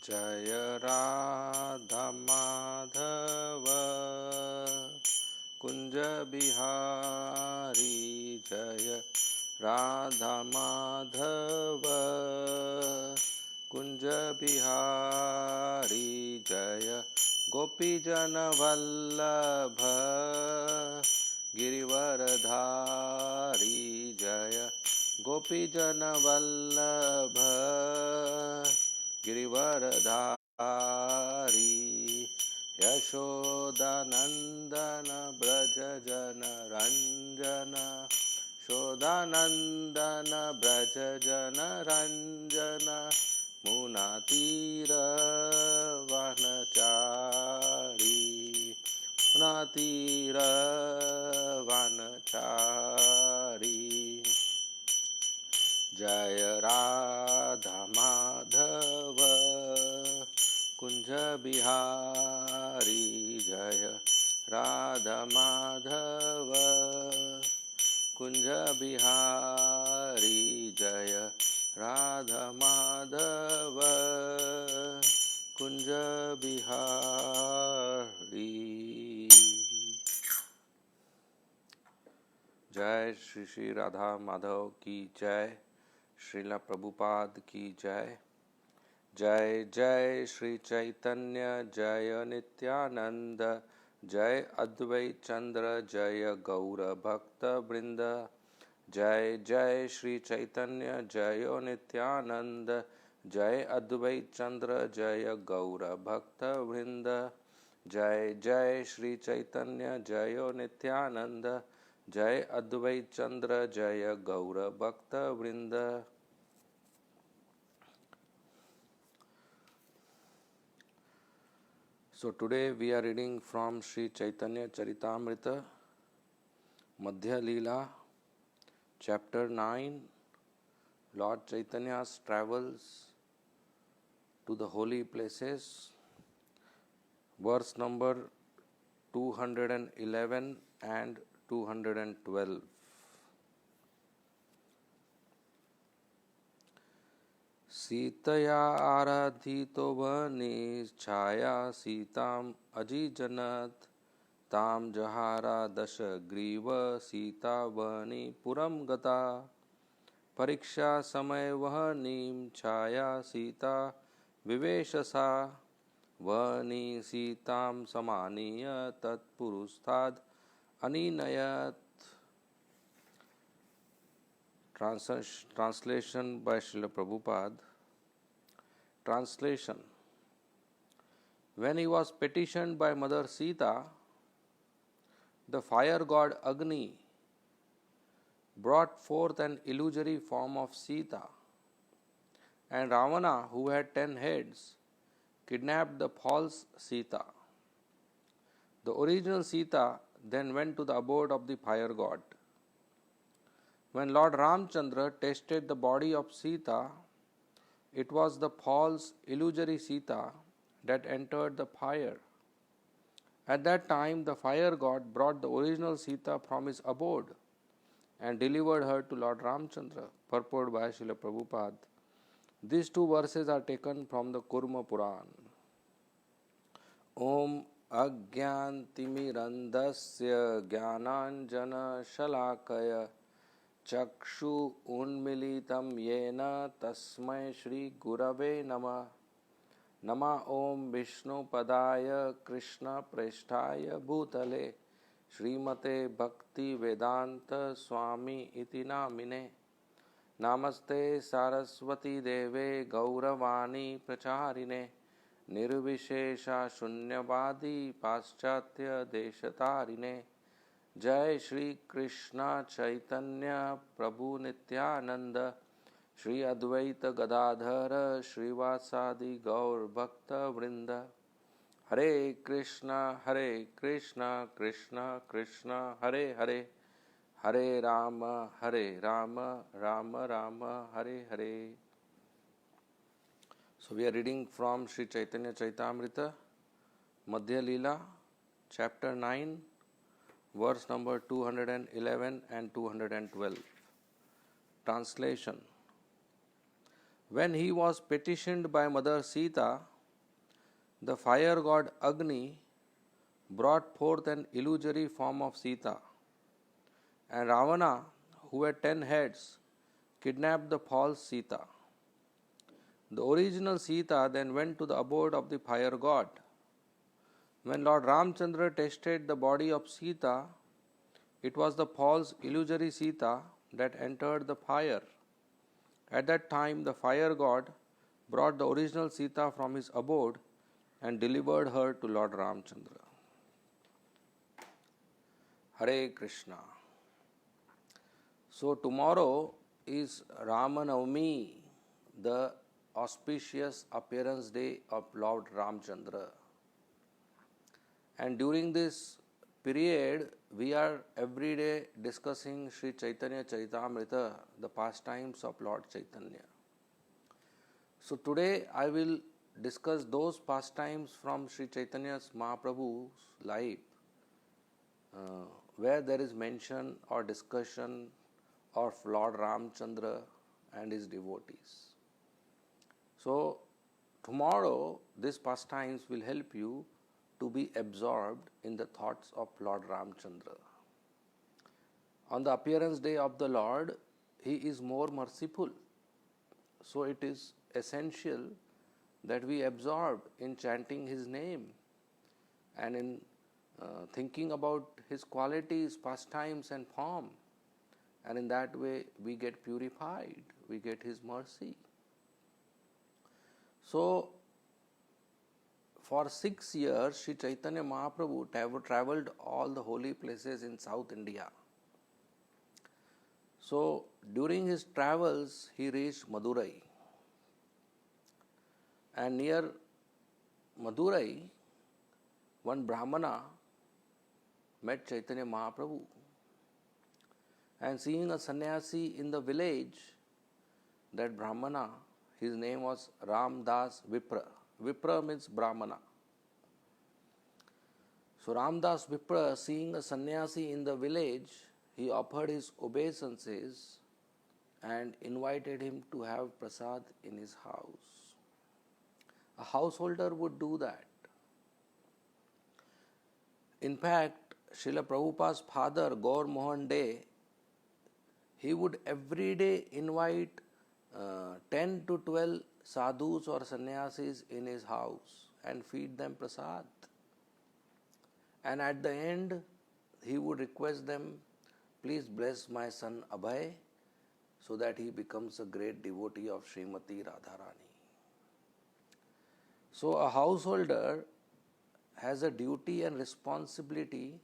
जय राधा माधव कुंज बिहारी जय राधा माधव कुंज बिहारी जय गोपीजन वल्लभ गिरिवरधारी जय गोपीजन वल्लभ गिरिवरधारी यशोदानंदन ब्रज जन रंजन शोदानंदन ब्रज जन रंजन मुनातीर वनचारी मुनातीर वनचारी जय राधा माधव कुंज बिहारी जय राधा माधव कुंज बिहारी जय राधा माधव कुंज बिहारी। जय श्री श्री राधा माधव की जय। श्रीला प्रभुपाद की जय। जय जय श्री चैतन्य जय नित्यानंद जय अद्वैत चंद्र जय गौर भक्त वृंद। जय जय श्री चैतन्य जय नित्यानंद जय अद्वैत चंद्र जय गौर भक्त वृंद। जय जय श्री चैतन्य जय नित्यानंद जय अद्वैत चंद्र जय गौर भक्त वृंद। So today we are reading from Sri Chaitanya Charitamrita, Madhya Leela, chapter 9, Lord Chaitanya's travels to the holy places, verse number 211 and 212. सीतया आराधितो वने छाया सीताम अजिजनत ताम जहारा दशग्रीव सीता वने पुरम गता परीक्षा समय वहनीम छाया सीता विवेशसा वनी सीताम समानीय तत्पुरुषाद अनिनयत। Translation by Srila Prabhupada. Translation. When he was petitioned by Mother Sita, the fire god Agni brought forth an illusory form of Sita, and Ravana, who had 10 heads, kidnapped the false Sita. The original Sita then went to the abode of the fire god. When Lord Ramchandra tasted the body of Sita, it was the false illusory Sita that entered the fire. At that time, the fire god brought the original Sita from his abode and delivered her to Lord Ramchandra. Purport by Srila Prabhupada. These two verses are taken from the Kurma Puran. Om Agyantimirandasya Jnananjana Shalakaya चक्षु उन्मीलितं येन तस्मै श्री गुरवे नमः। नमः ओम विष्णुपदाय कृष्ण प्रेष्ठाय भूतले श्रीमते भक्ति वेदांत स्वामी इति नामिने। नमस्ते सरस्वती देवे गौरवाणी प्रचारिणे निर्विशेषा शून्यवादी पाश्चात्य देशतारिणे। जय श्री कृष्ण चैतन्य प्रभु नित्यानंद श्री अद्वैत गदाधर श्रीवासादि गौर भक्त वृंद। हरे Krishna Krishna Krishna Hare Hare Hare Ram Ram Ram Hare Hare. So we are reading from Sri Chaitanya Charitamrita, Madhya Leela, chapter 9, verse number 211 and 212. Translation. When he was petitioned by Mother Sita, the fire god Agni brought forth an illusory form of Sita, and Ravana, who had 10 heads, kidnapped the false Sita. The original Sita then went to the abode of the fire god. When Lord Ramchandra tested the body of Sita, it was the false illusory Sita that entered the fire. At that time, the fire god brought the original Sita from his abode and delivered her to Lord Ramchandra. Hare Krishna. So tomorrow is Ramanavami, the auspicious appearance day of Lord Ramchandra. And during this period, we are every day discussing Sri Chaitanya Charitamrita, the pastimes of Lord Chaitanya. So today I will discuss those pastimes from Sri Chaitanya's Mahaprabhu's life, where there is mention or discussion of Lord Ramchandra and his devotees. So tomorrow these pastimes will help you to be absorbed in the thoughts of Lord Ramchandra. On the appearance day of the Lord, he is more merciful. So it is essential that we absorb in chanting his name and in thinking about his qualities, pastimes and form. And in that way we get purified, we get his mercy. So for 6 years, Sri Chaitanya Mahaprabhu travelled all the holy places in South India. So during his travels, he reached Madurai. And near Madurai, one Brahmana met Chaitanya Mahaprabhu. And seeing a sannyasi in the village, that Brahmana, his name was Ramdas Vipra. Vipra means Brahmana. So Ramdas Vipra, seeing a sannyasi in the village, he offered his obeisances and invited him to have prasad in his house. A householder would do that. In fact, Srila Prabhupada's father, Gaur Mohan De, he would every day invite 10 to 12 sadhus or sannyasis in his house and feed them prasad. And at the end, he would request them, please bless my son Abhay so that he becomes a great devotee of Srimati Radharani. So a householder has a duty and responsibility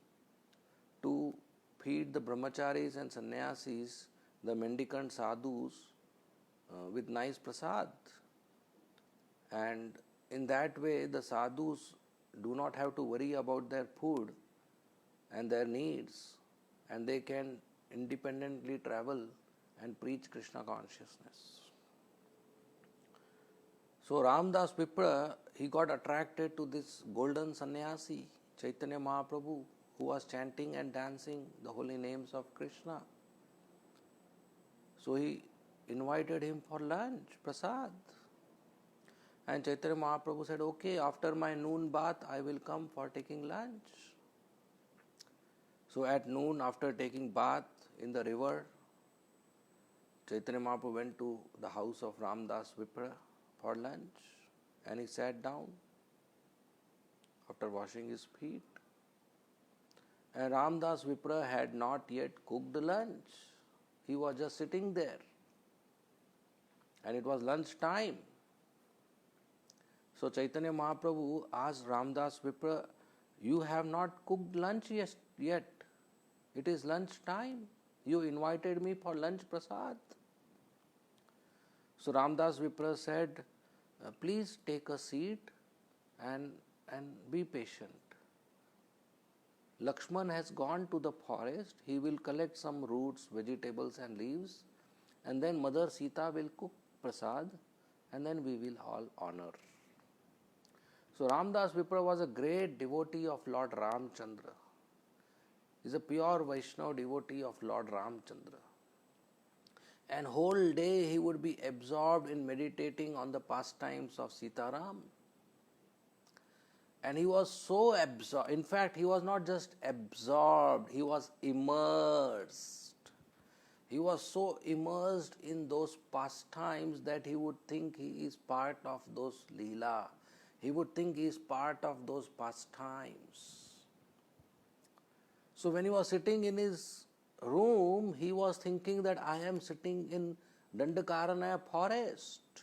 to feed the brahmacharis and sannyasis, the mendicant sadhus, with nice prasad. And in that way, the sadhus do not have to worry about their food and their needs, and they can independently travel and preach Krishna consciousness. So Ramdas Vipra, he got attracted to this golden sannyasi, Chaitanya Mahaprabhu, who was chanting and dancing the holy names of Krishna. So he invited him for lunch, prasad. And Chaitanya Mahaprabhu said, okay, after my noon bath, I will come for taking lunch. So at noon, after taking bath in the river, Chaitanya Mahaprabhu went to the house of Ramdas Vipra for lunch, and he sat down after washing his feet. And Ramdas Vipra had not yet cooked the lunch. He was just sitting there. And it was lunch time. So Chaitanya Mahaprabhu asked Ramdas Vipra, you have not cooked lunch yet. It is lunch time. You invited me for lunch prasad. So Ramdas Vipra said, please take a seat and be patient. Lakshman has gone to the forest. He will collect some roots, vegetables and leaves, and then Mother Sita will cook prasad, and then we will all honor. So Ramdas Vipra was a great devotee of Lord Ramchandra. He is a pure Vaishnava devotee of Lord Ramchandra. And whole day he would be absorbed in meditating on the pastimes of Sitaram. And he was so absorbed. In fact, he was not just absorbed, he was immersed. He was so immersed in those pastimes that he would think he is part of those Leela. He would think he is part of those pastimes. So when he was sitting in his room, he was thinking that I am sitting in Dandakaranya forest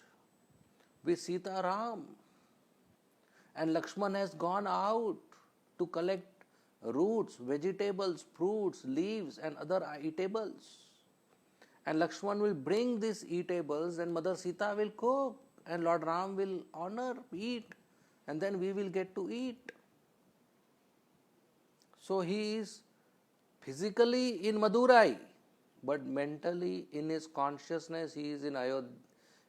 with Sita Ram. And Lakshman has gone out to collect roots, vegetables, fruits, leaves and other eatables. And Lakshman will bring these eatables and Mother Sita will cook and Lord Ram will honor, eat, and then we will get to eat. So he is physically in Madurai, but mentally in his consciousness he is in Ayodhya,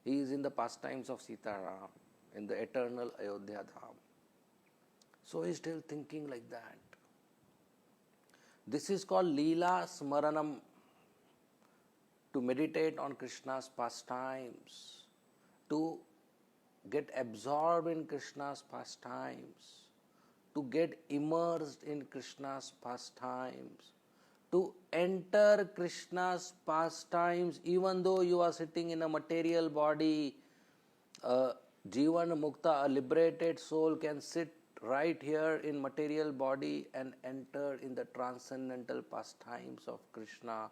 he is in the pastimes of Sita Ram, in the eternal Ayodhya Dham. So he is still thinking like that. This is called Leela Smaranam, to meditate on Krishna's pastimes, to get absorbed in Krishna's pastimes, to get immersed in Krishna's pastimes, to enter Krishna's pastimes even though you are sitting in a material body. Jivan Mukta, a liberated soul, can sit right here in material body and enter in the transcendental pastimes of Krishna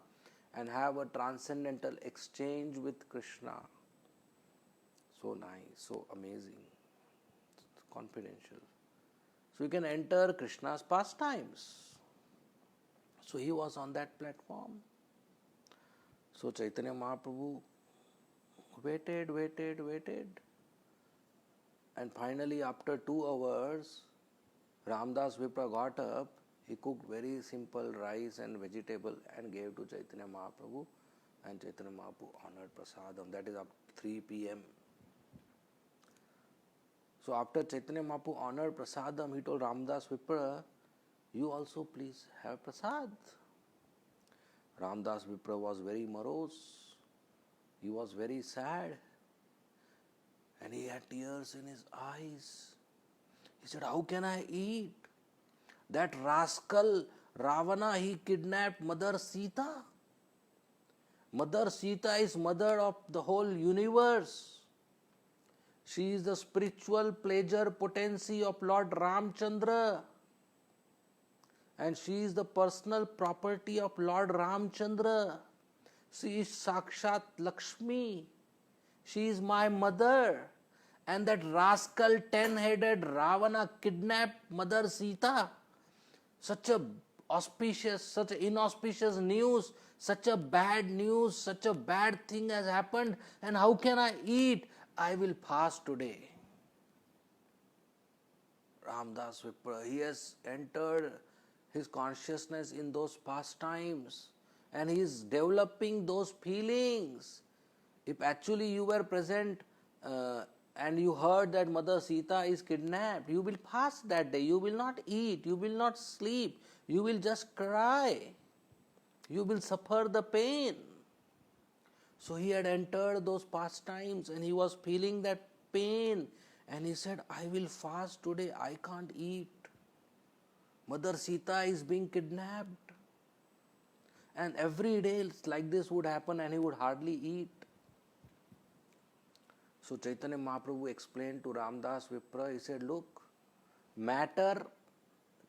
and have a transcendental exchange with Krishna. So nice, so amazing, confidential. So you can enter Krishna's pastimes. So he was on that platform. So Chaitanya Mahaprabhu waited. And finally, after 2 hours, Ramdas Vipra got up. He cooked very simple rice and vegetable and gave to Chaitanya Mahaprabhu. And Chaitanya Mahaprabhu honored prasadam. That is up 3 p.m. So after Chaitanya Mahaprabhu honored prasadam, he told Ramdas Vipra, you also please have prasad. Ramdas Vipra was very morose. He was very sad. And he had tears in his eyes. He said, how can I eat? That rascal Ravana, he kidnapped Mother Sita. Mother Sita is mother of the whole universe. She is the spiritual pleasure potency of Lord Ramchandra. And she is the personal property of Lord Ramchandra. She is Sakshat Lakshmi. She is my mother. And that rascal 10-headed Ravana kidnapped Mother Sita. Such a auspicious, such inauspicious news, such a bad news, such a bad thing has happened. And how can I eat? I will fast today. Ramdas Vipra, he has entered his consciousness in those pastimes and he is developing those feelings. If actually you were present and you heard that Mother Sita is kidnapped, you will fast that day. You will not eat, you will not sleep, you will just cry. You will suffer the pain. So he had entered those pastimes and he was feeling that pain and he said, I will fast today, I can't eat. Mother Sita is being kidnapped. And every day like this would happen and he would hardly eat. So Chaitanya Mahaprabhu explained to Ramdas Vipra, he said, look, matter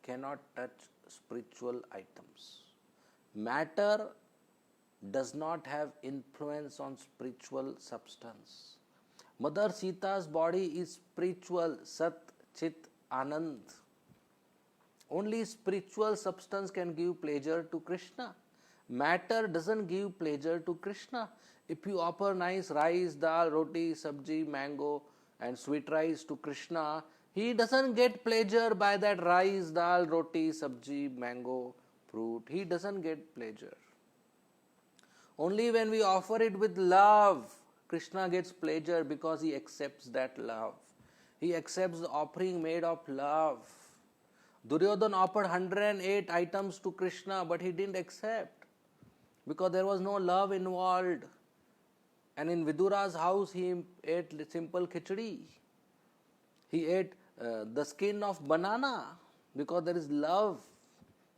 cannot touch spiritual items. Matter does not have influence on spiritual substance. Mother Sita's body is spiritual, Sat, Chit, Anand. Only spiritual substance can give pleasure to Krishna. Matter doesn't give pleasure to Krishna. If you offer nice rice, dal, roti, sabji, mango and sweet rice to Krishna, he doesn't get pleasure by that rice, dal, roti, sabji, mango, fruit. He doesn't get pleasure. Only when we offer it with love, Krishna gets pleasure because he accepts that love. He accepts the offering made of love. Duryodhana offered 108 items to Krishna, but he didn't accept because there was no love involved. And in Vidura's house, he ate simple khichdi. He ate the skin of banana, because there is love.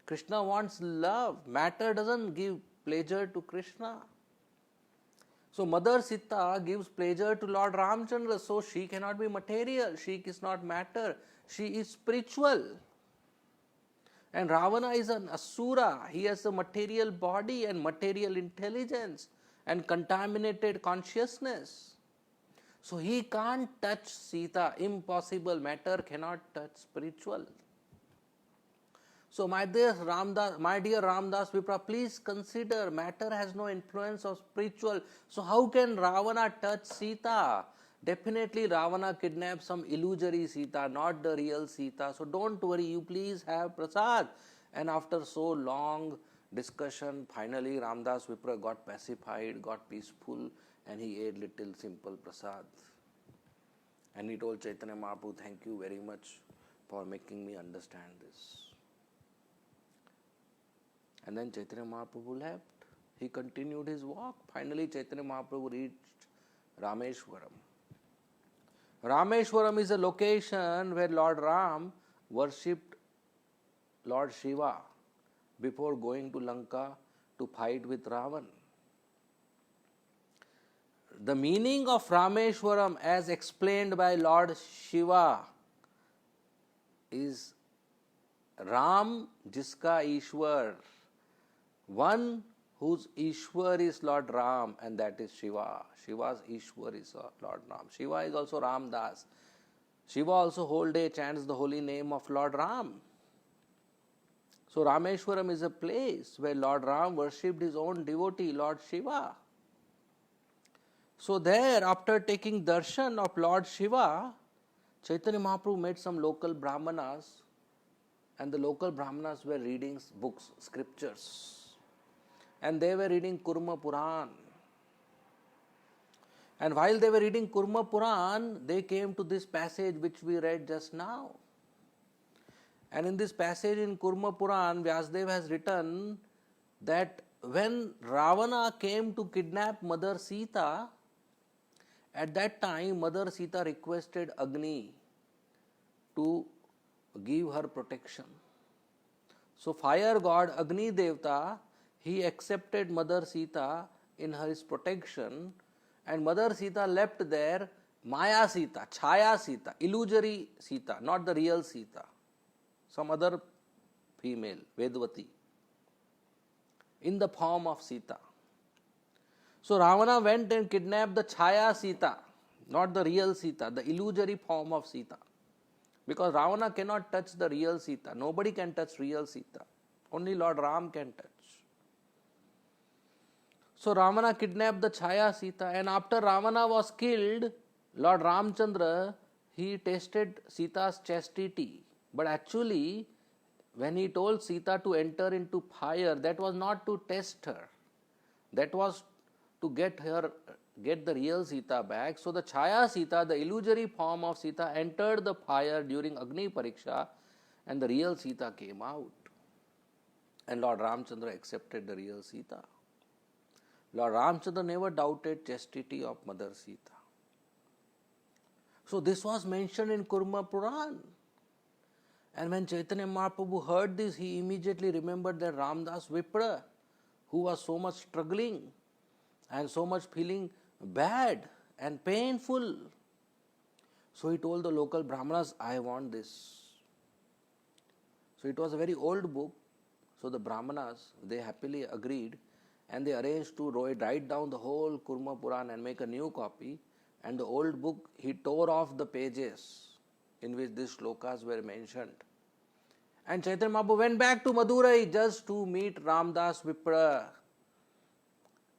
Krishna wants love. Matter doesn't give pleasure to Krishna. So Mother Sita gives pleasure to Lord Ramchandra, so she cannot be material, she is not matter, she is spiritual. And Ravana is an asura, he has a material body and material intelligence and contaminated consciousness. So he can't touch Sita, impossible, matter cannot touch spiritual. So my dear Ramdas Vipra, please consider, matter has no influence of spiritual. So how can Ravana touch Sita? Definitely Ravana kidnapped some illusory Sita, not the real Sita. So don't worry, you please have prasad. And after so long discussion, finally Ramdas Vipra got pacified, got peaceful, and he ate little simple prasad. And he told Chaitanya Mahaprabhu, thank you very much for making me understand this. And then Chaitanya Mahaprabhu left. He continued his walk. Finally, Chaitanya Mahaprabhu reached Rameshwaram. Rameshwaram is a location where Lord Ram worshipped Lord Shiva before going to Lanka to fight with Ravan. The meaning of Rameshwaram as explained by Lord Shiva is Ram jiska Ishwar, one whose Ishwar is Lord Ram, and that is Shiva. Shiva's Ishwar is Lord Ram. Shiva is also Ramdas. Shiva also whole day chants the holy name of Lord Ram. So Rameshwaram is a place where Lord Ram worshipped his own devotee, Lord Shiva. So there, after taking darshan of Lord Shiva, Chaitanya Mahaprabhu met some local brahmanas, and the local brahmanas were reading books, scriptures. And they were reading Kurma Puran. And while they were reading Kurma Puran, they came to this passage which we read just now. And in this passage in Kurma Puran, Vyasadeva has written that when Ravana came to kidnap Mother Sita, at that time Mother Sita requested Agni to give her protection. So fire god Agni Devta, he accepted Mother Sita in his protection, and Mother Sita left there Maya Sita, Chaya Sita, illusory Sita, not the real Sita, some other female, Vedvati, in the form of Sita. So Ravana went and kidnapped the Chaya Sita, not the real Sita, the illusory form of Sita. Because Ravana cannot touch the real Sita. Nobody can touch real Sita. Only Lord Ram can touch. So Ravana kidnapped the Chaya Sita, and after Ravana was killed, Lord Ramchandra, he tested Sita's chastity. But actually, when he told Sita to enter into fire, that was not to test her. That was to get the real Sita back. So the Chaya Sita, the illusory form of Sita, entered the fire during Agni Pariksha, and the real Sita came out. And Lord Ramchandra accepted the real Sita. Lord Ramchandra never doubted chastity of Mother Sita. So this was mentioned in Kurma Puran. And when Chaitanya Mahaprabhu heard this, he immediately remembered that Ramdas Vipra, who was so much struggling and so much feeling bad and painful. So he told the local Brahmanas, I want this. So it was a very old book. So the Brahmanas, they happily agreed, and they arranged to write down the whole Kurma Puran and make a new copy. And the old book, he tore off the pages in which these shlokas were mentioned. And Chaitanya Mahaprabhu went back to Madurai just to meet Ramdas Vipra.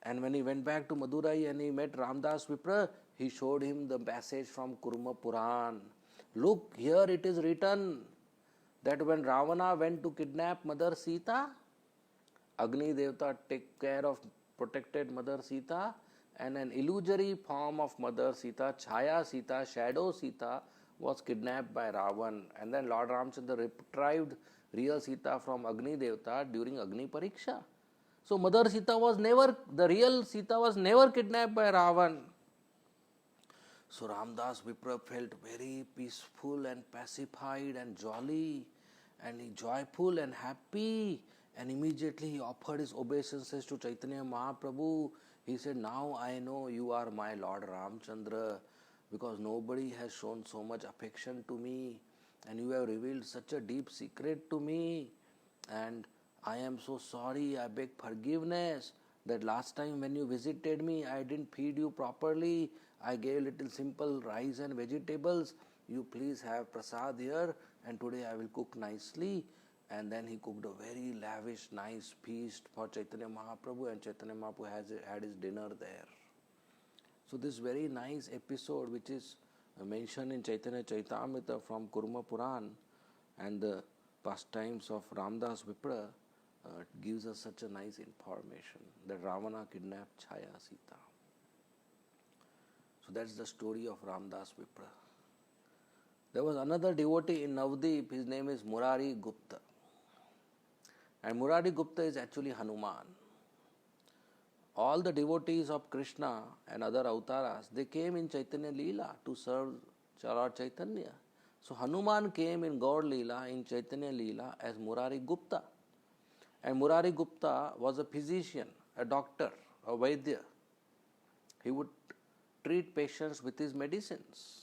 And when he went back to Madurai and he met Ramdas Vipra, he showed him the passage from Kurma Puran. Look, here it is written that when Ravana went to kidnap Mother Sita, Agni Devta protected Mother Sita, and an illusory form of Mother Sita, Chaya Sita, Shadow Sita, was kidnapped by Ravan. And then Lord Ramchandra retrieved real Sita from Agni Devta during Agni Pariksha. So Mother Sita the real Sita was never kidnapped by Ravan. So Ramdas Vipra felt very peaceful and pacified and jolly and joyful and happy, and immediately he offered his obeisances to Chaitanya Mahaprabhu. He said, "Now I know you are my Lord Ramchandra, because nobody has shown so much affection to me, and you have revealed such a deep secret to me, and I am so sorry. I beg forgiveness that last time when you visited me, I didn't feed you properly. I gave little simple rice and vegetables. You please have prasad here, and today I will cook nicely." And then he cooked a very lavish, nice feast for Chaitanya Mahaprabhu, and Chaitanya Mahaprabhu had his dinner there. So this very nice episode, which is mentioned in Chaitanya Chaitamrita from Kurma Puran, and the pastimes of Ramdas Vipra, gives us such a nice information that Ravana kidnapped Chaya Sita. So that's the story of Ramdas Vipra. There was another devotee in Navdeep, his name is Murari Gupta. And Murari Gupta is actually Hanuman. All the devotees of Krishna and other avatars, they came in Chaitanya Leela to serve Lord Chaitanya. So Hanuman came in Gaur Leela, in Chaitanya Leela, as Murari Gupta. And Murari Gupta was a physician, a doctor, a Vaidya. He would treat patients with his medicines.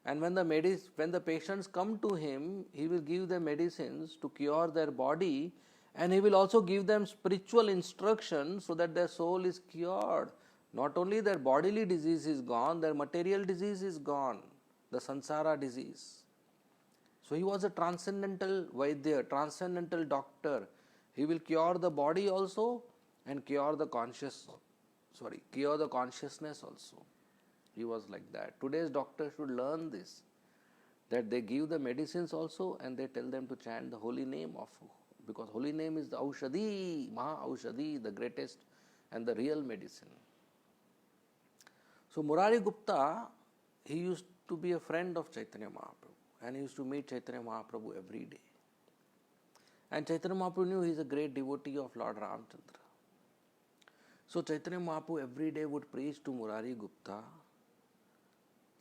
And when the patients come to him, he will give them medicines to cure their body, and he will also give them spiritual instruction so that their soul is cured. Not only their bodily disease is gone, their material disease is gone, the samsara disease. So he was a transcendental Vaidya, transcendental doctor. He will cure the body also and cure the consciousness also. He was like that. Today's doctors should learn this, that they give the medicines also and they tell them to chant the holy name of, because holy name is the Aushadhi, Maha Aushadhi, the greatest and the real medicine. So Murari Gupta, he used to be a friend of Chaitanya Mahaprabhu, and he used to meet Chaitanya Mahaprabhu every day. And Chaitanya Mahaprabhu knew he is a great devotee of Lord Ramchandra. So Chaitanya Mahaprabhu every day would preach to Murari Gupta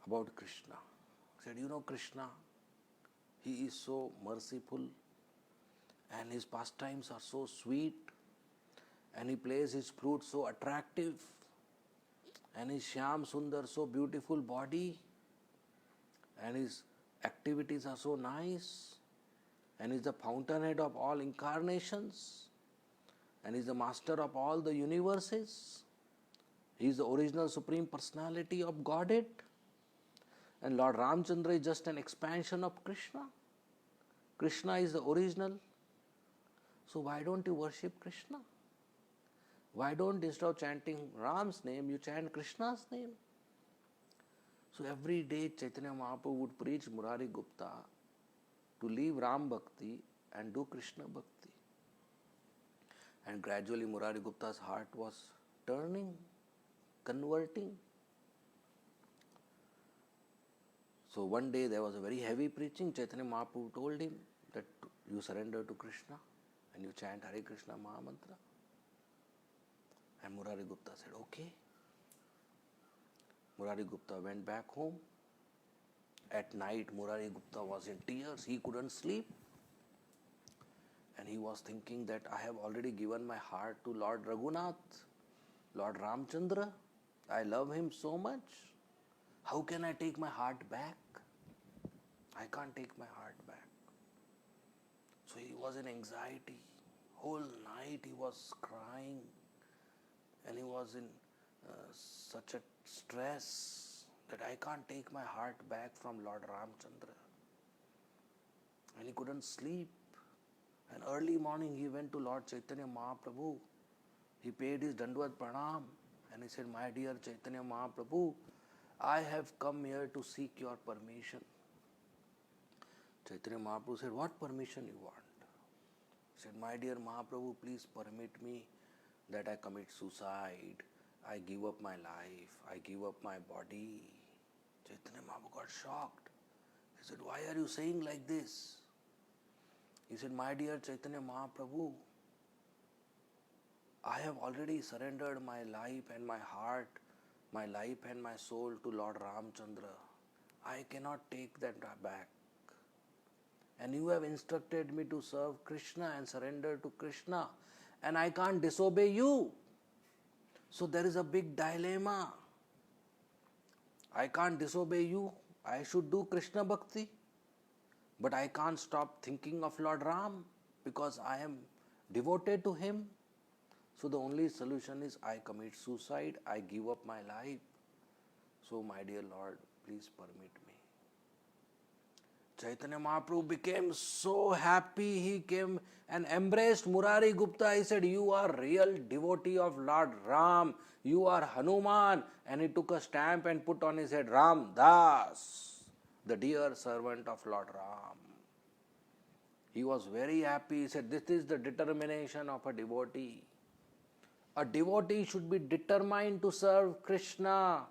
about Krishna. He said, "You know Krishna, he is so merciful, and his pastimes are so sweet, and he plays his flute so attractive, and his Shyam Sundar, so beautiful body, and his activities are so nice, and he is the fountainhead of all incarnations, and he is the master of all the universes. He is the original Supreme Personality of Godhead. And Lord Ramchandra is just an expansion of Krishna. Krishna is the original. So why don't you worship Krishna? Why don't, instead of chanting Ram's name, you chant Krishna's name?" So every day Chaitanya Mahaprabhu would preach Murari Gupta to leave Ram Bhakti and do Krishna Bhakti. And gradually Murari Gupta's heart was turning, converting. So one day there was a very heavy preaching. Chaitanya Mahaprabhu told him that you surrender to Krishna and you chant Hare Krishna Mahamantra. And Murari Gupta said, "Okay." Murari Gupta went back home. At night, Murari Gupta was in tears. He couldn't sleep. And he was thinking that I have already given my heart to Lord Raghunath, Lord Ramchandra. I love him so much. How can I take my heart back? I can't take my heart back. So he was in anxiety. Whole night he was crying, and he was in such a stress that I can't take my heart back from Lord Ramchandra. And he couldn't sleep. And early morning he went to Lord Chaitanya Mahaprabhu. He paid his Dandvat Pranam and he said, "My dear Chaitanya Mahaprabhu, I have come here to seek your permission." Chaitanya Mahaprabhu said, "What permission you want?" He said, "My dear Mahaprabhu, please permit me that I commit suicide. I give up my life. I give up my body." Chaitanya Mahaprabhu got shocked. He said, "Why are you saying like this?" He said, "My dear Chaitanya Mahaprabhu, I have already surrendered my life and my heart my life and my soul to Lord Ramchandra. I cannot take that back. And you have instructed me to serve Krishna and surrender to Krishna, and I can't disobey you. So there is a big dilemma. I can't disobey you. I should do Krishna Bhakti. But I can't stop thinking of Lord Ram because I am devoted to him. So the only solution is I commit suicide. I give up my life. So my dear Lord, please permit me. Chaitanya Mahaprabhu became so happy. He came and embraced Murari Gupta. He said, you are real devotee of Lord Ram. You are Hanuman. And he took a stamp and put on his head, Ram Das, the dear servant of Lord Ram. He was very happy. He said, this is the determination of a devotee. A devotee should be determined to serve Krishna.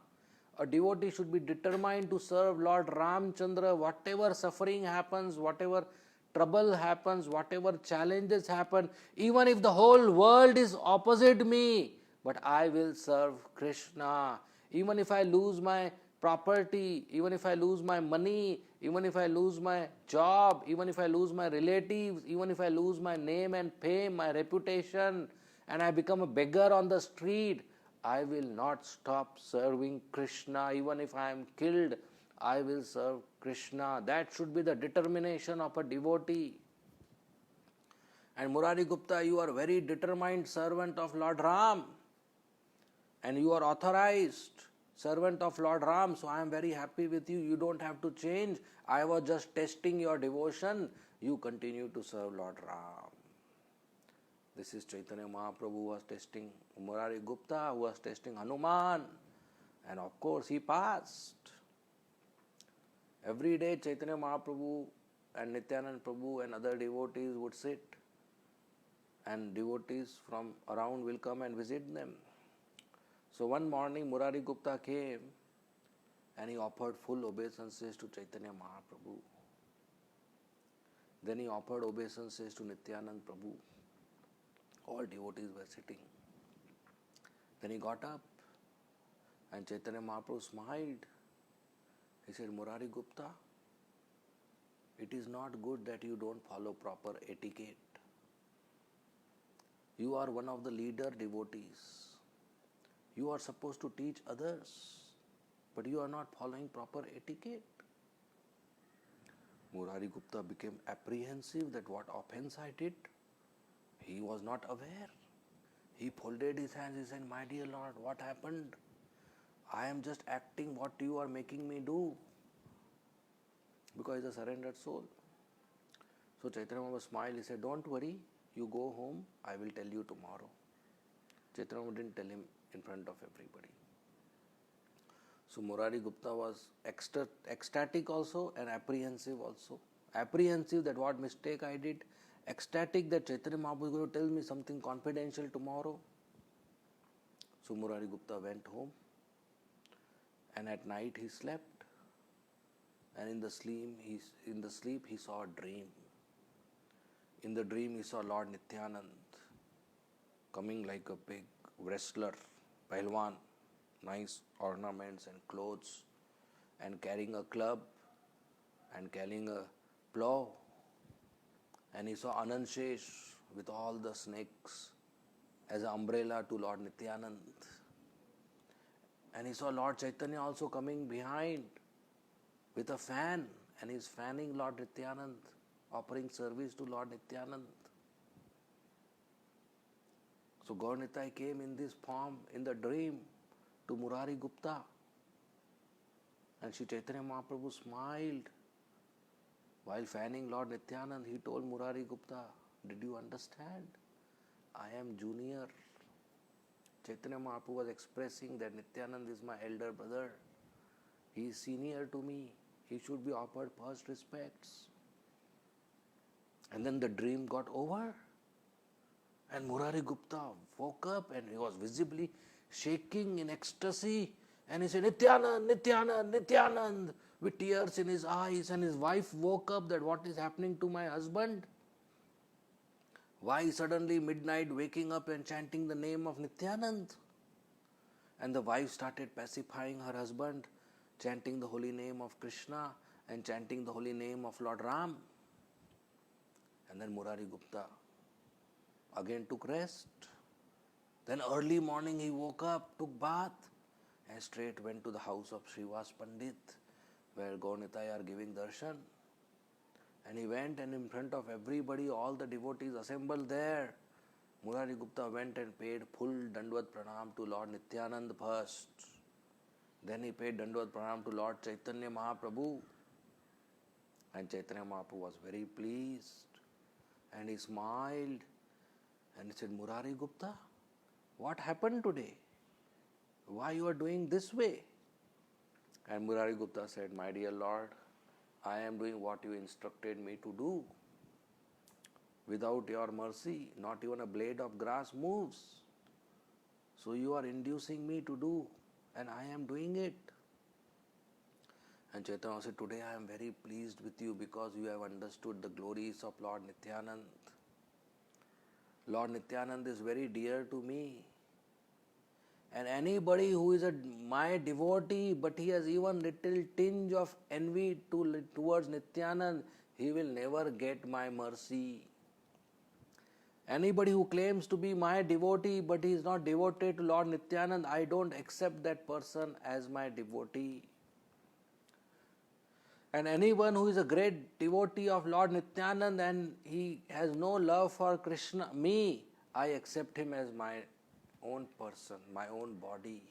A devotee should be determined to serve Lord Ramchandra. Whatever suffering happens, whatever trouble happens, whatever challenges happen, even if the whole world is opposite me, but I will serve Krishna. Even if I lose my property, even if I lose my money, even if I lose my job, even if I lose my relatives, even if I lose my name and fame, my reputation, and I become a beggar on the street, I will not stop serving Krishna. Even if I am killed, I will serve Krishna. That should be the determination of a devotee. And Murari Gupta, you are very determined servant of Lord Ram. And you are authorized servant of Lord Ram. So I am very happy with you. You don't have to change. I was just testing your devotion. You continue to serve Lord Ram. This is Chaitanya Mahaprabhu who was testing Murari Gupta, who was testing Hanuman. And of course he passed. Every day Chaitanya Mahaprabhu and Nityanand Prabhu and other devotees would sit. And devotees from around will come and visit them. So one morning Murari Gupta came and he offered full obeisances to Chaitanya Mahaprabhu. Then he offered obeisances to Nityanand Prabhu. All devotees were sitting. Then he got up and Chaitanya Mahaprabhu smiled. He said, Murari Gupta, it is not good that you don't follow proper etiquette. You are one of the leader devotees. You are supposed to teach others, but you are not following proper etiquette. Murari Gupta became apprehensive that what offense I did. He was not aware. He folded his hands. He said, my dear Lord, what happened? I am just acting what you are making me do. Because he is a surrendered soul. So Chaitanya Mahaprabhu smiled. He said, don't worry. You go home. I will tell you tomorrow. Chaitanya Mahaprabhu didn't tell him in front of everybody. So Murari Gupta was ecstatic also and apprehensive also. Apprehensive that what mistake I did. Ecstatic that Chaitanya Mahaprabhu is going to tell me something confidential tomorrow. So Murari Gupta went home and at night he slept. And in the sleep he saw a dream. In the dream he saw Lord Nityanand coming like a big wrestler, Pahalwan, nice ornaments and clothes, and carrying a club and carrying a plow. And he saw Anand Shesh with all the snakes as an umbrella to Lord Nityanand. And he saw Lord Chaitanya also coming behind with a fan, and he's fanning Lord Nityanand, offering service to Lord Nityanand. So Gaur Nitai came in this form in the dream to Murari Gupta. And Sri Chaitanya Mahaprabhu smiled. While fanning Lord Nityanand, he told Murari Gupta, did you understand? I am junior. Chaitanya Mahaprabhu was expressing that Nityanand is my elder brother. He is senior to me. He should be offered first respects. And then the dream got over. And Murari Gupta woke up and he was visibly shaking in ecstasy. And he said, Nityanand, Nityanand, Nityanand, with tears in his eyes. And his wife woke up that what is happening to my husband? Why suddenly midnight waking up and chanting the name of Nityanand? And the wife started pacifying her husband, chanting the holy name of Krishna and chanting the holy name of Lord Ram. And then Murari Gupta again took rest. Then early morning he woke up, took bath, and straight went to the house of Srivas Pandit, where Gaunitai are giving darshan. And he went, and in front of everybody, all the devotees assembled there, Murari Gupta went and paid full Dandvat Pranam to Lord Nityanand first. Then he paid Dandvat Pranam to Lord Chaitanya Mahaprabhu. And Chaitanya Mahaprabhu was very pleased. And he smiled. And he said, Murari Gupta, what happened today? Why you are doing this way? And Murari Gupta said, my dear Lord, I am doing what you instructed me to do. Without your mercy, not even a blade of grass moves. So you are inducing me to do, and I am doing it. And Chaitanya said, today I am very pleased with you because you have understood the glories of Lord Nityanand. Lord Nityanand is very dear to me. And anybody who is my devotee, but he has even little tinge of envy towards Nityanand, he will never get my mercy. Anybody who claims to be my devotee, but he is not devoted to Lord Nityanand, I don't accept that person as my devotee. And anyone who is a great devotee of Lord Nityanand and he has no love for Krishna, me, I accept him as my own person, my own body.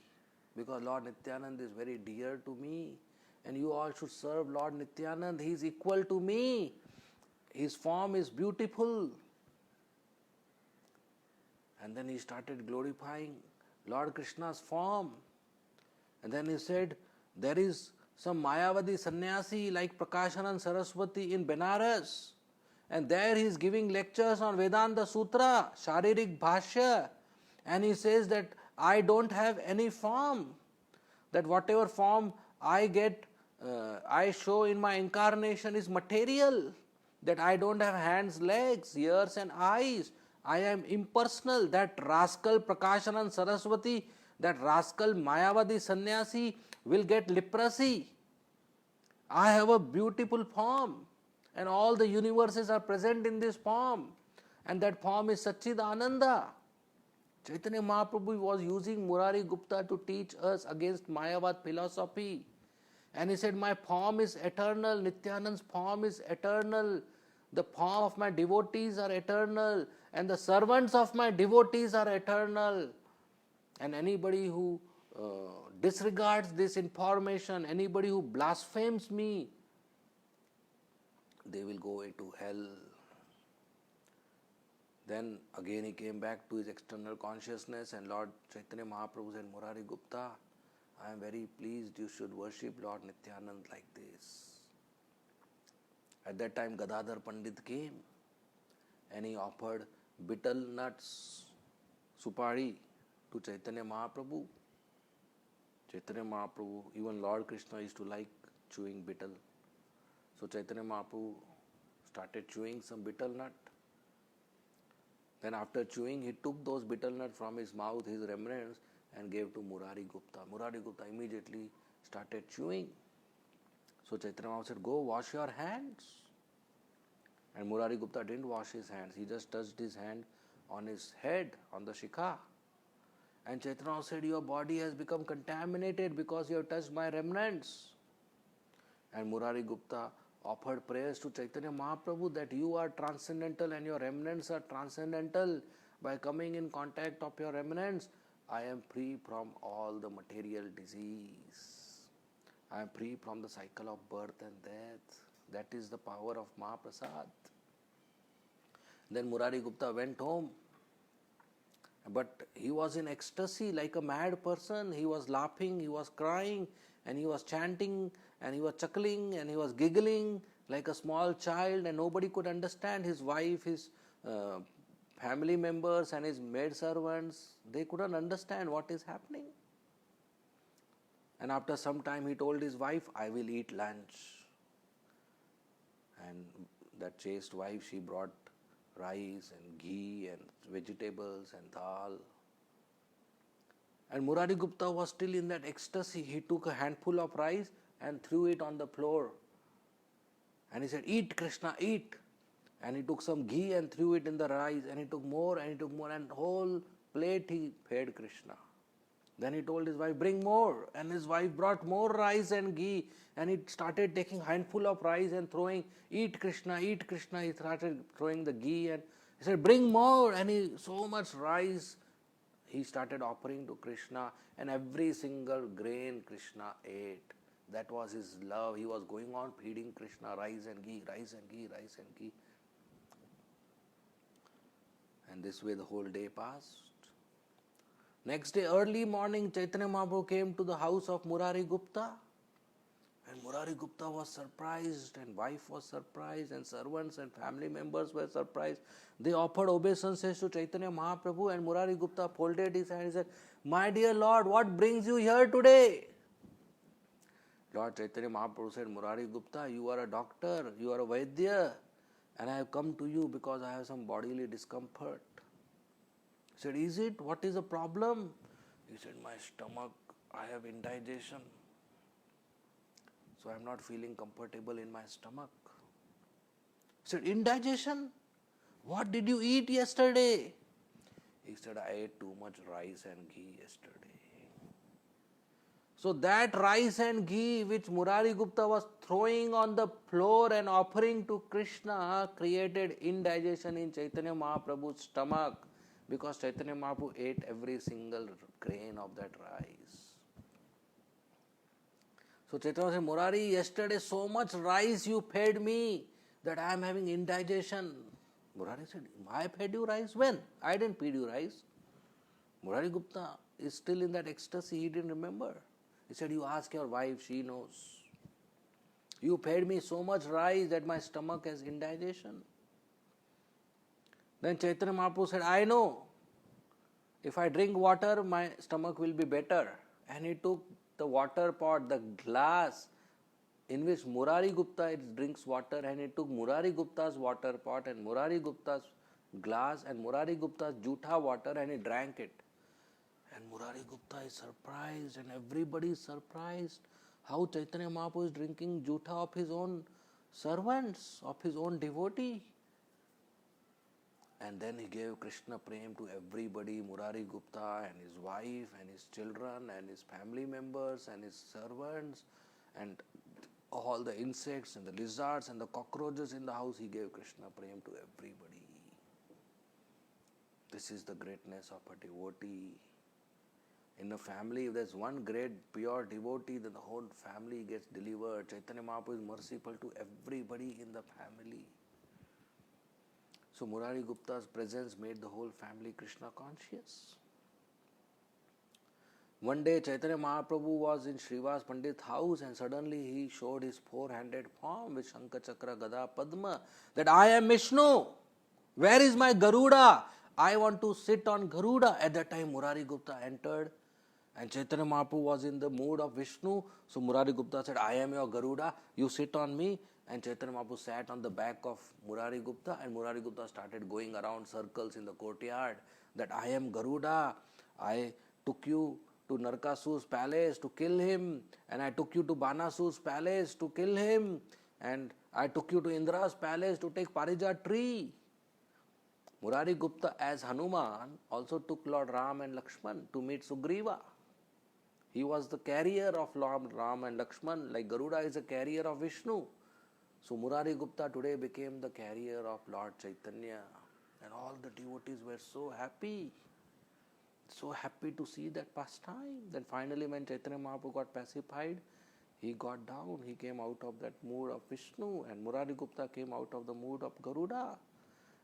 Because Lord Nityanand is very dear to me. And you all should serve Lord Nityanand. He is equal to me. His form is beautiful. And then he started glorifying Lord Krishna's form. And then he said, there is some Mayavadi sannyasi like Prakashanand Saraswati in Benares. And there he is giving lectures on Vedanta Sutra, Sharirik Bhashya. And he says that I don't have any form. That whatever form I get, I show in my incarnation is material. That I don't have hands, legs, ears and eyes. I am impersonal. That rascal Prakashanand Saraswati, that rascal Mayavadi sannyasi will get leprosy. I have a beautiful form and all the universes are present in this form. And that form is Satchidananda. Chaitanya Mahaprabhu was using Murari Gupta to teach us against Mayavad philosophy. And he said, my form is eternal, Nityanand's form is eternal. The form of my devotees are eternal. And the servants of my devotees are eternal. And anybody who disregards this information, anybody who blasphemes me, they will go into hell. Then again he came back to his external consciousness and Lord Chaitanya Mahaprabhu said, Murari Gupta, I am very pleased you should worship Lord Nityanand like this. At that time Gadadhar Pandit came and he offered betel nuts, supari to Chaitanya Mahaprabhu. Chaitanya Mahaprabhu, even Lord Krishna used to like chewing betel. So Chaitanya Mahaprabhu started chewing some betel nut. Then after chewing, he took those betel nuts from his mouth, his remnants, and gave to Murari Gupta. Murari Gupta immediately started chewing. So Chaitanya Mahaprabhu said, go wash your hands. And Murari Gupta didn't wash his hands. He just touched his hand on his head, on the shikha. And Chaitanya Mahaprabhu said, your body has become contaminated because you have touched my remnants. And Murari Gupta offered prayers to Chaitanya Mahaprabhu that you are transcendental and your remnants are transcendental. By coming in contact of your remnants, I am free from all the material disease. I am free from the cycle of birth and death. That is the power of Mahaprasad. Then Murari Gupta went home. But he was in ecstasy like a mad person. He was laughing, he was crying, and he was chanting, and he was chuckling, and he was giggling like a small child, and nobody could understand. His wife, his family members and his maidservants, they couldn't understand what is happening. And after some time he told his wife, I will eat lunch. And that chaste wife, she brought rice and ghee and vegetables and dal. And Murari Gupta was still in that ecstasy. He took a handful of rice and threw it on the floor. And he said, "Eat, Krishna, eat." And he took some ghee and threw it in the rice. And he took more and he took more. And whole plate he fed Krishna. Then he told his wife, "Bring more." And his wife brought more rice and ghee. And he started taking handful of rice and throwing, "Eat, Krishna, eat, Krishna." He started throwing the ghee and he said, "Bring more." And so much rice he started offering to Krishna, and every single grain Krishna ate. That was his love. He was going on feeding Krishna rice and ghee, rice and ghee, rice and ghee. And this way the whole day passed. Next day, early morning, Chaitanya Mahaprabhu came to the house of Murari Gupta. And Murari Gupta was surprised, and wife was surprised, and servants and family members were surprised. They offered obeisances to Chaitanya Mahaprabhu, and Murari Gupta folded his hand and said, "My dear Lord, what brings you here today?" Lord Chaitanya Mahaprabhu said, "Murari Gupta, you are a doctor, you are a Vaidya, and I have come to you because I have some bodily discomfort." He said, "Is it? What is the problem?" He said, "My stomach, I have indigestion. So I am not feeling comfortable in my stomach." He said, "Indigestion? What did you eat yesterday?" He said, "I ate too much rice and ghee yesterday." So that rice and ghee which Murari Gupta was throwing on the floor and offering to Krishna created indigestion in Chaitanya Mahaprabhu's stomach, because Chaitanya Mahaprabhu ate every single grain of that rice. So Chaitanya said, "Murari, yesterday so much rice you fed me that I am having indigestion." Murari said, "I fed you rice? When? I didn't feed you rice." Murari Gupta is still in that ecstasy, he didn't remember. He said, "You ask your wife, she knows. You fed me so much rice that my stomach has indigestion." Then Chaitanya Mahaprabhu said, "I know. If I drink water, my stomach will be better." And he took the water pot, the glass in which Murari Gupta drinks water, and he took Murari Gupta's water pot and Murari Gupta's glass and Murari Gupta's jutha water, and he drank it. And Murari Gupta is surprised, and everybody is surprised how Chaitanya Mahaprabhu is drinking jutha of his own servants, of his own devotee. And then he gave Krishna Prem to everybody, Murari Gupta and his wife and his children and his family members and his servants and all the insects and the lizards and the cockroaches in the house. He gave Krishna Prem to everybody. This is the greatness of a devotee. In a family, if there's one great pure devotee, then the whole family gets delivered. Chaitanya Mahaprabhu is merciful to everybody in the family. So Murari Gupta's presence made the whole family Krishna conscious. One day Chaitanya Mahaprabhu was in Srivas Pandit's house, and suddenly he showed his four-handed form with Shankha Chakra Gada Padma, that "I am Vishnu. Where is my Garuda? I want to sit on Garuda." At that time Murari Gupta entered, and Chaitanya Mahaprabhu was in the mood of Vishnu. So Murari Gupta said, "I am your Garuda, you sit on me." And Chaitanya Mahaprabhu sat on the back of Murari Gupta, and Murari Gupta started going around circles in the courtyard that, "I am Garuda, I took you to Narkasu's palace to kill him, and I took you to Banasu's palace to kill him, and I took you to Indra's palace to take Parijat tree." Murari Gupta as Hanuman also took Lord Ram and Lakshman to meet Sugriva. He was the carrier of Lord Ram and Lakshman, like Garuda is a carrier of Vishnu. So Murari Gupta today became the carrier of Lord Chaitanya, and all the devotees were so happy to see that pastime. Then finally when Chaitanya Mahaprabhu got pacified, he got down, he came out of that mood of Vishnu, and Murari Gupta came out of the mood of Garuda.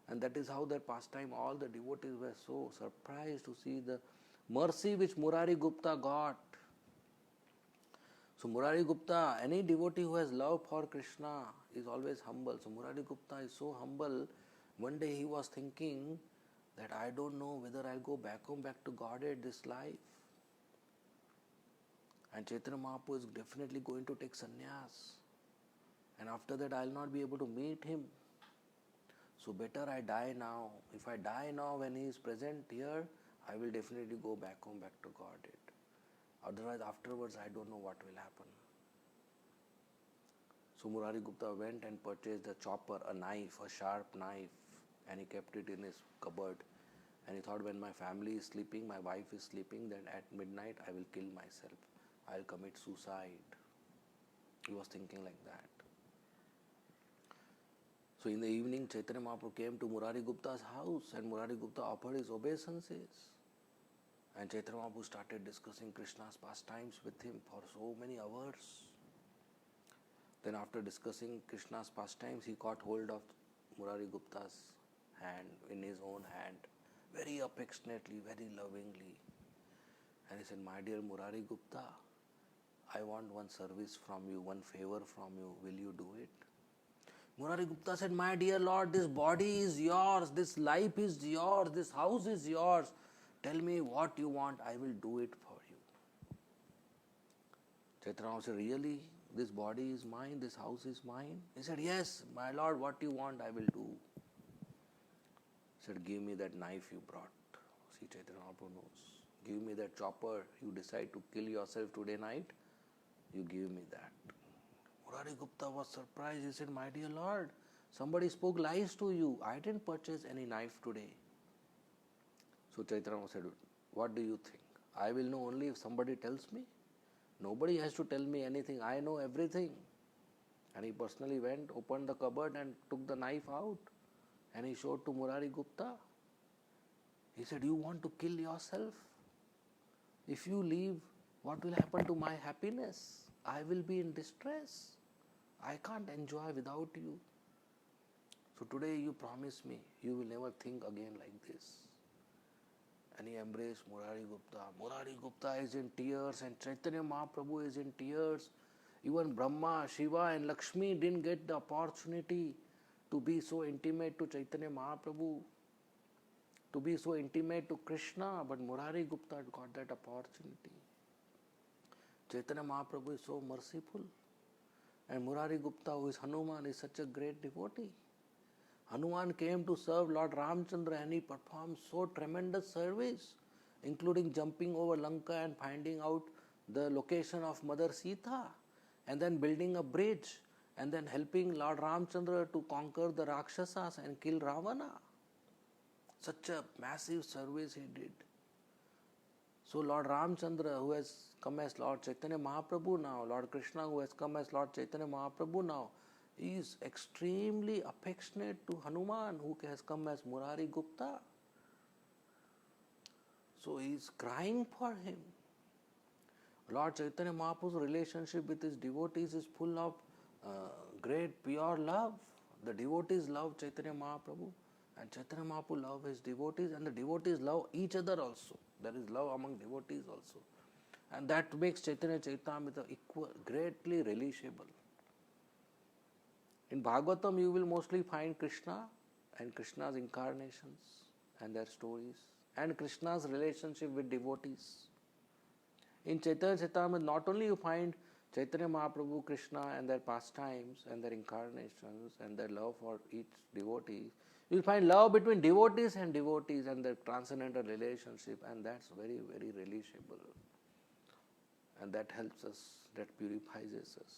And that is how that pastime, all the devotees were so surprised to see the mercy which Murari Gupta got. So Murari Gupta, any devotee who has love for Krishna is always humble. So Murari Gupta is so humble. One day he was thinking that I don't know whether I'll go back home, back to Godhead this life. And Chaitanya Mahaprabhu is definitely going to take sannyas. And after that I'll not be able to meet him. So better I die now. If I die now when he is present here, I will definitely go back home, back to Godhead. Otherwise, afterwards, I don't know what will happen. So Murari Gupta went and purchased a chopper, a knife, a sharp knife, and he kept it in his cupboard. And he thought, when my family is sleeping, my wife is sleeping, then at midnight I will kill myself. I'll commit suicide. He was thinking like that. So in the evening, Chaitanya Mahaprabhu came to Murari Gupta's house and Murari Gupta offered his obeisances. And Chaitanya Mahaprabhu started discussing Krishna's pastimes with him for so many hours. Then after discussing Krishna's pastimes, he caught hold of Murari Gupta's hand in his own hand, very affectionately, very lovingly. And he said, my dear Murari Gupta, I want one service from you, one favor from you. Will you do it? Murari Gupta said, my dear Lord, this body is yours, this life is yours, this house is yours. Tell me what you want, I will do it for you. Chaitanya said, really? This body is mine, this house is mine? He said, yes, my Lord, what you want, I will do. He said, give me that knife you brought. See, Chaitanya Mahaprabhu knows. Give me that chopper. You decide to kill yourself today night, you give me that. Murari Gupta was surprised. He said, my dear Lord, somebody spoke lies to you. I didn't purchase any knife today. So Chaitanya said, what do you think? I will know only if somebody tells me. Nobody has to tell me anything. I know everything. And he personally went, opened the cupboard and took the knife out. And he showed to Murari Gupta. He said, you want to kill yourself? If you leave, what will happen to my happiness? I will be in distress. I can't enjoy without you. So today you promise me, you will never think again like this. And he embraced Murari Gupta. Murari Gupta is in tears and Chaitanya Mahaprabhu is in tears. Even Brahma, Shiva and Lakshmi didn't get the opportunity to be so intimate to Chaitanya Mahaprabhu, to be so intimate to Krishna, but Murari Gupta got that opportunity. Chaitanya Mahaprabhu is so merciful. And Murari Gupta, who is Hanuman, is such a great devotee. Hanuman came to serve Lord Ramchandra and he performed so tremendous service, including jumping over Lanka and finding out the location of Mother Sita, and then building a bridge, and then helping Lord Ramchandra to conquer the Rakshasas and kill Ravana. Such a massive service he did. So Lord Ramchandra, who has come as Lord Chaitanya Mahaprabhu now, Lord Krishna, who has come as Lord Chaitanya Mahaprabhu now, he is extremely affectionate to Hanuman, who has come as Murari Gupta. So he is crying for him. Lord Chaitanya Mahaprabhu's relationship with his devotees is full of great pure love. The devotees love Chaitanya Mahaprabhu and Chaitanya Mahaprabhu love his devotees, and the devotees love each other also. There is love among devotees also. And that makes Chaitanya Charitamrita greatly relishable. In Bhagavatam, you will mostly find Krishna and Krishna's incarnations and their stories, and Krishna's relationship with devotees. In Chaitanya Charitamrita, not only you find Chaitanya Mahaprabhu, Krishna and their pastimes and their incarnations and their love for each devotee, you will find love between devotees and their transcendental relationship, and that's very, very relishable. And that helps us, that purifies us.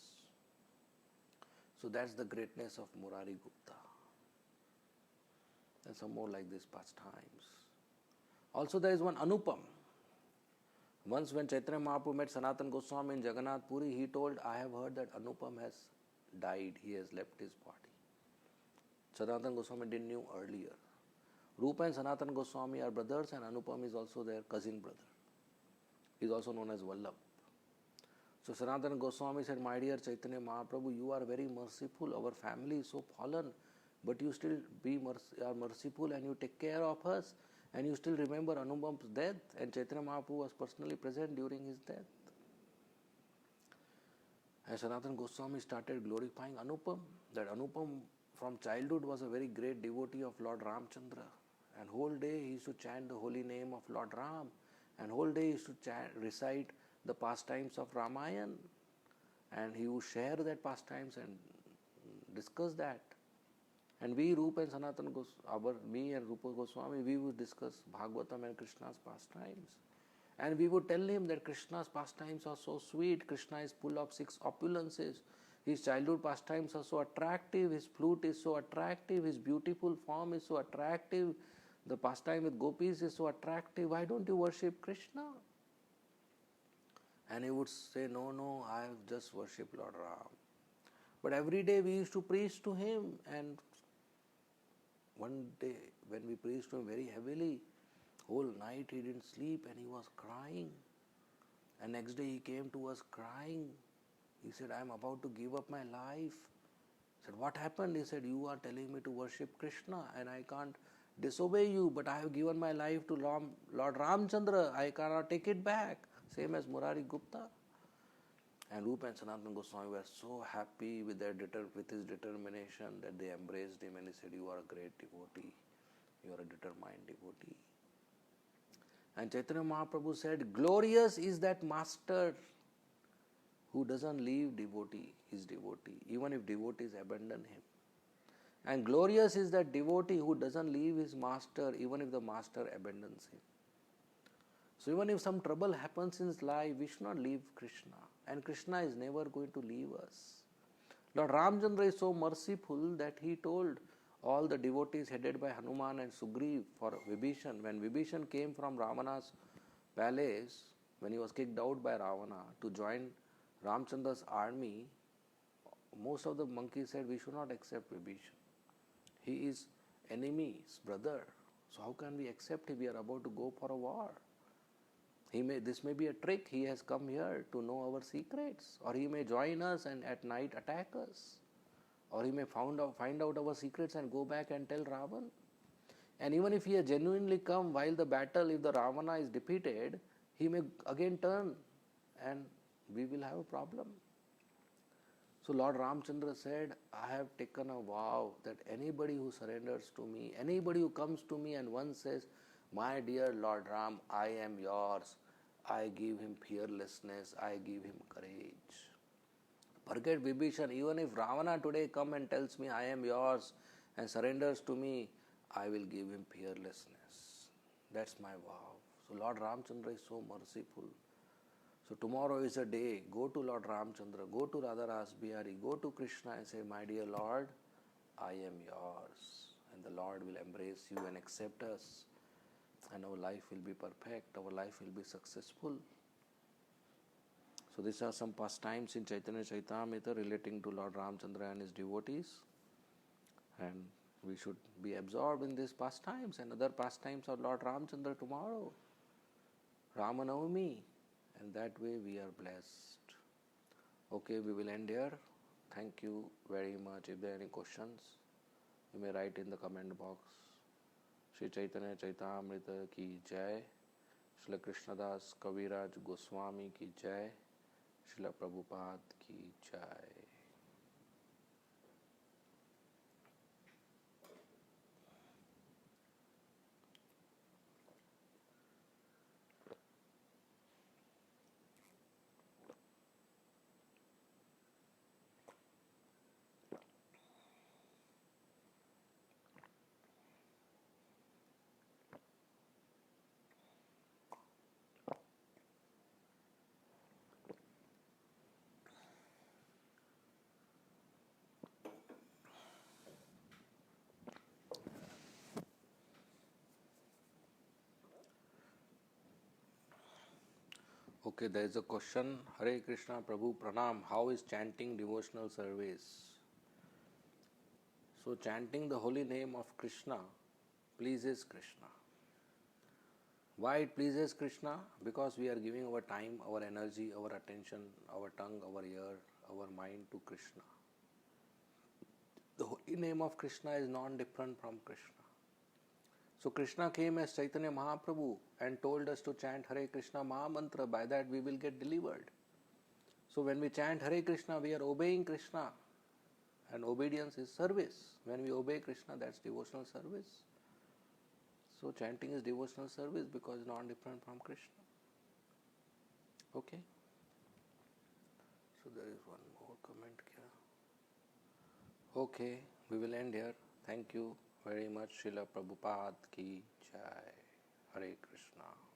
So that's the greatness of Murari Gupta. And some more like these pastimes. Also there is one Anupam. Once when Chaitanya Mahaprabhu met Sanatana Goswami in Jagannath Puri, he told, I have heard that Anupam has died, he has left his body. Sanatana Goswami didn't know earlier. Rupa and Sanatana Goswami are brothers, and Anupam is also their cousin brother. He is also known as Vallabh. So Sanatana Goswami said, my dear Chaitanya Mahaprabhu, you are very merciful. Our family is so fallen, but you still are merciful and you take care of us, and you still remember Anupam's death, and Chaitanya Mahaprabhu was personally present during his death. And Sanatana Goswami started glorifying Anupam, that Anupam from childhood was a very great devotee of Lord Ramchandra, and whole day he used to chant the holy name of Lord Ram, and whole day he used to recite the pastimes of Ramayana, and he would share that pastimes and discuss that. And we, Rupa and Sanatan me and Rupa Goswami, we would discuss Bhagavatam and Krishna's pastimes. And we would tell him that Krishna's pastimes are so sweet, Krishna is full of 6 opulences, his childhood pastimes are so attractive, his flute is so attractive, his beautiful form is so attractive, the pastime with gopis is so attractive, why don't you worship Krishna? And he would say, no, I have just worshipped Lord Ram. But every day we used to preach to him, and one day when we preached to him very heavily, whole night he didn't sleep and he was crying. And next day he came to us crying. He said, I am about to give up my life. I said, what happened? He said, you are telling me to worship Krishna and I can't disobey you, but I have given my life to Lord Ramchandra. I cannot take it back. Same as Murari Gupta. And Rupa and Sanatana Goswami were so happy with his determination that they embraced him, and he said, you are a great devotee. You are a determined devotee. And Chaitanya Mahaprabhu said, glorious is that master who doesn't leave his devotee, even if devotees abandon him. And glorious is that devotee who doesn't leave his master, even if the master abandons him. So even if some trouble happens in his life, we should not leave Krishna. And Krishna is never going to leave us. Lord Ramchandra is so merciful that he told all the devotees headed by Hanuman and Sugriv for Vibhishan. When Vibhishan came from Ravana's palace, when he was kicked out by Ravana to join Ramchandra's army, most of the monkeys said, we should not accept Vibhishan. He is enemy's brother. So how can we accept him? We are about to go for a war. This may be a trick. He has come here to know our secrets. Or he may join us and at night attack us. Or he may find out our secrets and go back and tell Ravan. And even if he has genuinely come while the battle, if the Ravana is defeated, he may again turn and we will have a problem. So Lord Ramchandra said, I have taken a vow that anybody who surrenders to me, anybody who comes to me and once says, my dear Lord Ram, I am yours, I give him fearlessness, I give him courage. Forget Vibhishan, even if Ravana today come and tells me I am yours and surrenders to me, I will give him fearlessness. That's my vow. So Lord Ramchandra is so merciful. So tomorrow is a day, go to Lord Ramchandra, go to Radha Ras Bihari, go to Krishna and say, my dear Lord, I am yours. And the Lord will embrace you and accept us. And our life will be perfect, our life will be successful. So these are some pastimes in Chaitanya Chaitamrita relating to Lord Ramchandra and his devotees. And we should be absorbed in these pastimes and other pastimes of Lord Ramchandra tomorrow. Ramanavami. And that way we are blessed. Okay, we will end here. Thank you very much. If there are any questions, you may write in the comment box. Shri Chaitanya Chaitamrita ki jai. Srila Krishnadas Kaviraj Goswami ki jai. Srila Prabhupada ki jai. Okay, there is a question. Hare Krishna Prabhu Pranam. How is chanting devotional service? So chanting the holy name of Krishna pleases Krishna. Why it pleases Krishna? Because we are giving our time, our energy, our attention, our tongue, our ear, our mind to Krishna. The holy name of Krishna is non-different from Krishna. So Krishna came as Chaitanya Mahaprabhu and told us to chant Hare Krishna Maha Mantra. By that we will get delivered. So when we chant Hare Krishna, we are obeying Krishna. And obedience is service. When we obey Krishna, that's devotional service. So chanting is devotional service because it's not different from Krishna. Okay? So there is one more comment here. Okay, we will end here. Thank you very much. Srila Prabhupada ki jai. Hare Krishna.